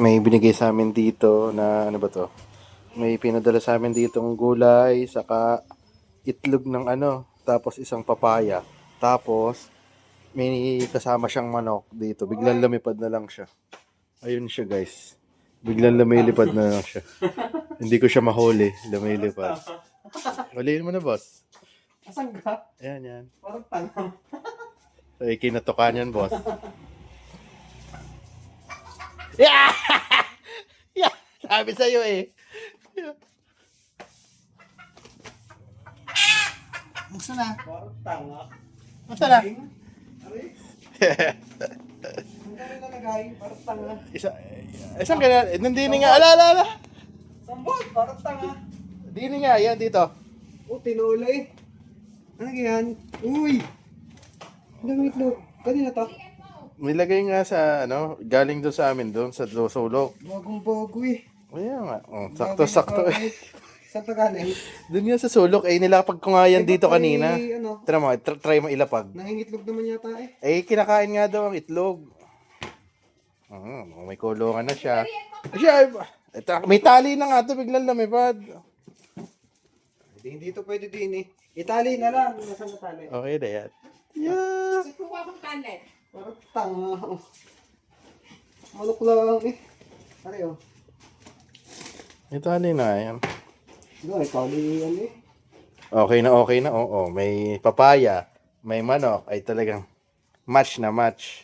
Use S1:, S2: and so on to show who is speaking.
S1: may binigay sa amin dito na ano ba to? May pinadala sa amin dito ng gulay, saka itlog ng ano, tapos isang papaya. Tapos may kasama siyang manok dito. Biglang lumipad na lang siya. Ayun siya guys. Biglang lumilipad na lang siya. Hindi ko siya mahuli. Lumilipad. Huliin mo na boss.
S2: Asan ka?
S1: Ayan yan.
S2: Parang tanga.
S1: So, kinatukan yan boss. Yeah! Yeah! Sabi sa'yo eh.
S2: Gusto na? Parang tanga.
S1: Basta na.
S2: Aray. Ang kami nalagay, parang tanga.
S1: Isang kaya, nandini nga, ala.
S2: Sambot, parang tanga.
S1: Dini nga, yan dito.
S2: Oh, tinula eh. Ano yan? Uy! Ang dami itlog. Kanina to?
S1: May lagay nga sa, ano, galing doon sa amin doon, sa sulok.
S2: Bagong-bago eh.
S1: Ayan nga, sakto-sakto eh.
S2: Saan pa galing?
S1: Doon nga sa sulok, eh, nilapag ko nga yan dito kanina.
S2: Ano,
S1: Tara mo, try mo ilapag.
S2: nangingitlog naman yata eh.
S1: Eh, kinakain nga daw ang itlog. May kulungan na siya. Siya, may tali na nga to, biglang lumipad.
S2: Hindi ito pwede din eh. Itali na lang. Nasaan na tali?
S1: Okay na yan. Yeah.
S3: Kuha kong kanin.
S2: Parang tanga. Manok lang eh. Pare oh.
S1: May tali na yan.
S2: Ay, tali yan eh.
S1: Okay na, oo. May papaya, may manok, ay talagang match na match.